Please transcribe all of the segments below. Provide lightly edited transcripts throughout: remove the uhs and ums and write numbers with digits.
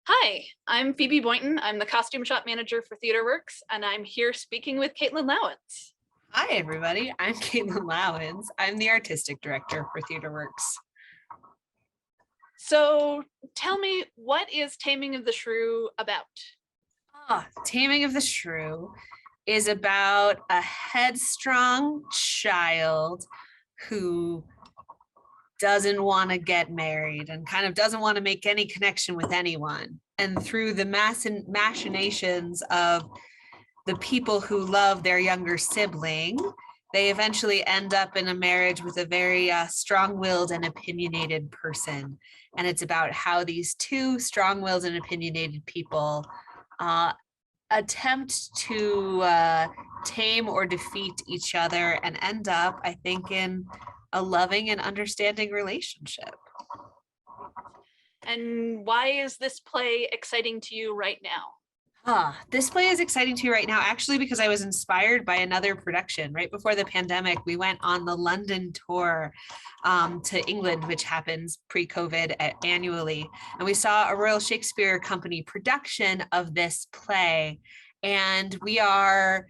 Hi, I'm Pheobe Boynton. I'm the costume shop manager for Theatreworks, and I'm here speaking with Caitlin Lowans. Hi, everybody. I'm Caitlin Lowans. I'm the artistic director for Theatreworks. So tell me, what is Taming of the Shrew about? Taming of the Shrew is about a headstrong child who doesn't want to get married and kind of doesn't want to make any connection with anyone. And through the machinations of the people who love their younger sibling, they eventually end up in a marriage with a very strong-willed and opinionated person. And it's about how these two strong-willed and opinionated people attempt to tame or defeat each other and end up, I think, in a loving and understanding relationship. And why is this play exciting to you right now? This play is exciting to me right now, actually, because I was inspired by another production. Right before the pandemic, we went on the London tour to England, which happens pre-COVID annually. And we saw a Royal Shakespeare Company production of this play. And we are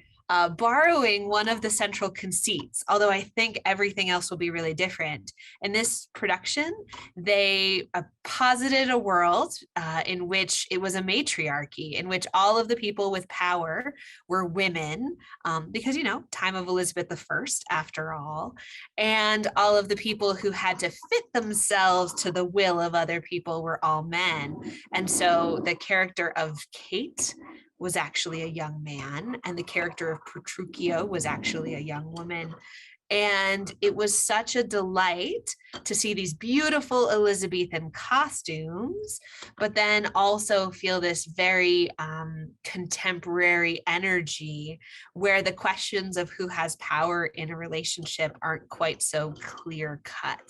borrowing one of the central conceits, although I think everything else will be really different. In this production, they posited a world in which it was a matriarchy, in which all of the people with power were women, because, you know, time of Elizabeth I, after all, and all of the people who had to fit themselves to the will of other people were all men. And so the character of Kate was actually a young man, and the character of Petruchio was actually a young woman. And it was such a delight to see these beautiful Elizabethan costumes, but then also feel this very contemporary energy where the questions of who has power in a relationship aren't quite so clear cut.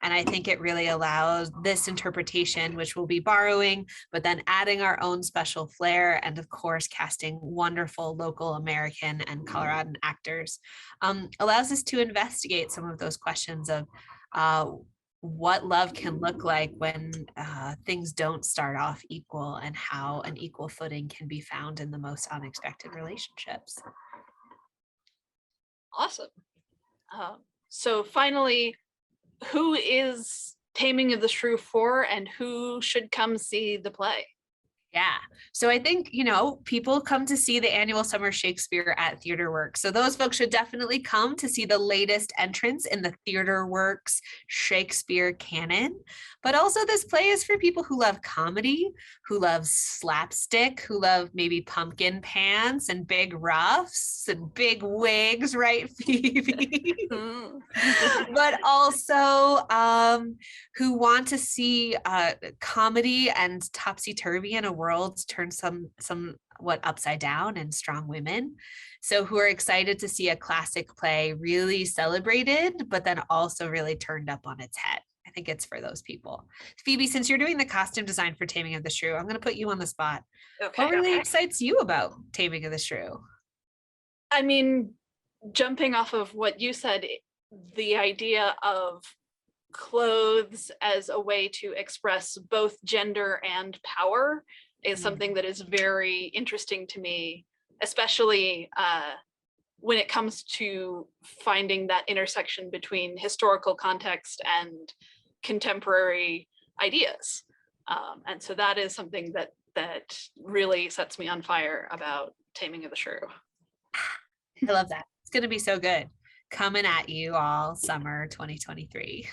And I think it really allows this interpretation, which we'll be borrowing, but then adding our own special flair, and of course, casting wonderful local American and Coloradan actors, allows us to investigate some of those questions of what love can look like when things don't start off equal, and how an equal footing can be found in the most unexpected relationships. Awesome. So finally, who is Taming of the Shrew for, and who should come see the play? Yeah. So I think, you know, people come to see the annual Summer Shakespeare at Theatreworks. So those folks should definitely come to see the latest entrance in the Theatreworks Shakespeare canon. But also this play is for people who love comedy, who love slapstick, who love maybe pumpkin pants and big ruffs and big wigs, right, Phoebe? But also who want to see comedy and topsy-turvy in a world turned somewhat upside down, and strong women. So who are excited to see a classic play really celebrated, but then also really turned up on its head. I think it's for those people. Phoebe, since you're doing the costume design for Taming of the Shrew, I'm going to put you on the spot. Okay. What really excites you about Taming of the Shrew? I mean, jumping off of what you said, the idea of clothes as a way to express both gender and power is something that is very interesting to me, especially when it comes to finding that intersection between historical context and contemporary ideas. And so that is something that really sets me on fire about Taming of the Shrew. I love that. It's going to be so good. Coming at you all summer 2023.